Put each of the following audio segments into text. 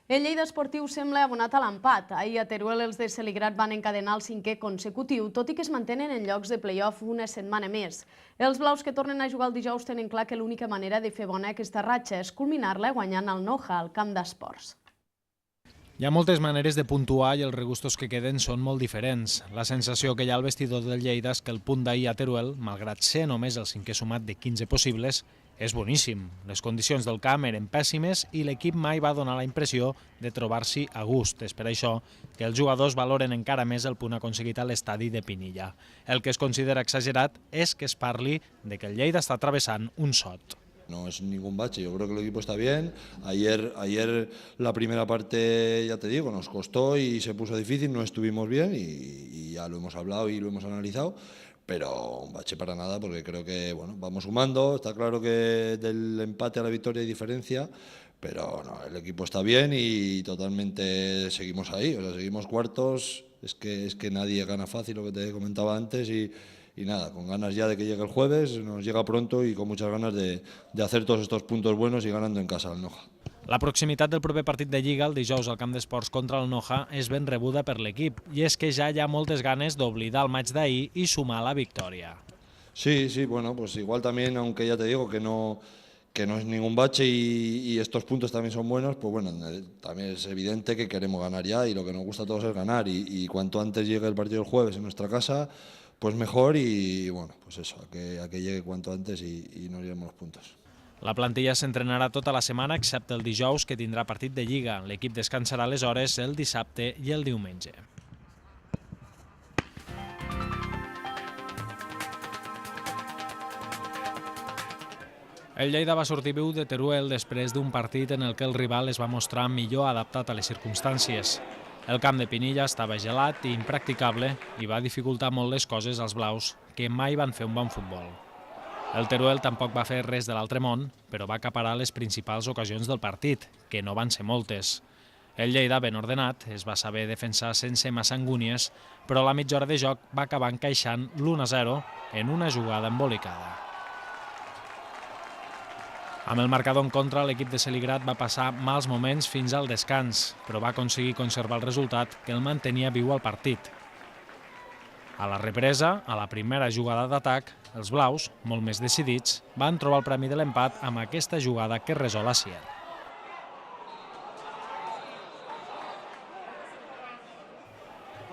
El Lleida Esportiu sembla abonat a l'empat. Ahir a Teruel els de Celigrat van encadenar el 5è consecutiu, tot i que es mantenen en llocs de play-off una setmana més. Els blaus que tornen a jugar el dijous tenen clar que l'única manera de fer bona aquesta ratxa és culminar-la guanyant el Noja al camp d'esports. Hi ha moltes maneres de puntuar i els regustos que queden són molt diferents. La sensació que hi ha al vestidor del Lleida és que el punt d'ahir a Teruel, malgrat ser només el 5è sumat de 15 possibles, és boníssim. Les condicions del camp eren pèssimes i l'equip mai va donar la impressió de trobar-s'hi a gust. És per això que els jugadors valoren encara més el punt aconseguit a l'estadi de Pinilla. El que es considera exagerat és que es parli de que el Lleida està travessant un sot. No es ningún bache, yo creo que el equipo está bien. Ayer la primera parte, ya te digo, nos costó y se puso difícil, no estuvimos bien y ya lo hemos hablado y lo hemos analizado, pero un bache para nada porque creo que bueno, vamos sumando, está claro que del empate a la victoria hay diferencia, pero no, el equipo está bien y totalmente seguimos ahí, o sea, seguimos cuartos, es que nadie gana fácil, lo que te comentaba antes y nada, con ganas ya de que llegue el jueves, nos llega pronto y con muchas ganas de hacer todos estos puntos buenos y ganando en casa al Noja. La proximitat del proper partit de Lliga, el dijous al camp d'esports contra el Noja, és ben rebuda per l'equip i és que ja hi ha moltes ganes d'oblidar el maig d'ahir i sumar la victòria. Sí, bueno, pues igual también, aunque ya te digo que no es ningún bache y estos puntos también son buenos, pues bueno, también es evidente que queremos ganar ya y lo que nos gusta a todos es ganar y cuanto antes llegue el partido del jueves en nuestra casa, pues mejor y bueno, pues eso, a que llegue cuanto antes y nos llevemos los puntos. La plantilla s'entrenarà tota la setmana excepte el dijous que tindrà partit de Lliga. L'equip descansarà aleshores el dissabte i el diumenge. El Lleida va sortir viu de Teruel després d'un partit en el que el rival es va mostrar millor adaptat a les circumstàncies. El camp de Pinilla estava gelat i impracticable i va dificultar molt les coses als blaus, que mai van fer un bon futbol. El Teruel tampoc va fer res de l'altre món, però va acaparar les principals ocasions del partit, que no van ser moltes. El Lleida, ben ordenat, es va saber defensar sense massa angúnies, però a la mitja hora de joc va acabar encaixant l'1-0 en una jugada embolicada. Amb el marcador en contra, l'equip de Celigrat va passar mals moments fins al descans, però va aconseguir conservar el resultat que el mantenia viu al partit. A la represa, a la primera jugada d'atac, els blaus, molt més decidits, van trobar el premi de l'empat amb aquesta jugada que resol Asier.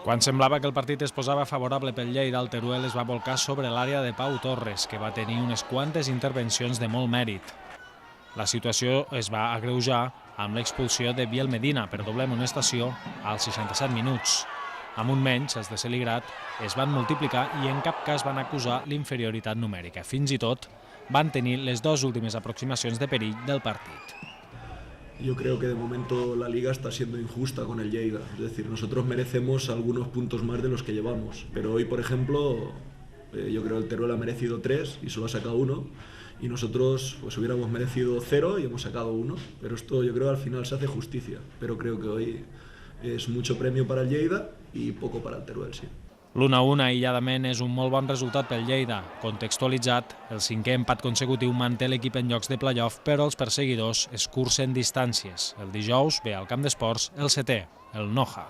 Quan semblava que el partit es posava favorable pel Lleida, el Teruel es va volcar sobre l'àrea de Pau Torres, que va tenir unes quantes intervencions de molt mèrit. La situació es va agreujar amb l'expulsió de Biel Medina per doble amonestació als 67 minuts. Amb un menys, els de Celigrat es van multiplicar i en cap cas van acusar l'inferioritat numèrica. Fins i tot van tenir les dues últimes aproximacions de perill del partit. Yo creo que de momento la liga está siendo injusta con el Lleida. Es decir, nosotros merecemos algunos puntos más de los que llevamos. Pero hoy, por ejemplo, yo creo que el Teruel ha merecido 3 y solo ha sacado 1. Y nosotros pues hubiéramos merecido 0 y hemos sacado 1. Pero esto yo creo que al final se hace justicia. Pero creo que hoy és mucho premio para el Lleida i poco para el Teruel, sí. L'1-1 aïlladament és un molt bon resultat pel Lleida. Contextualitzat, el 5è empat consecutiu manté l'equip en llocs de play-off, però els perseguidors escurcen distàncies. El dijous ve al camp d'esports el 7è, el Noja.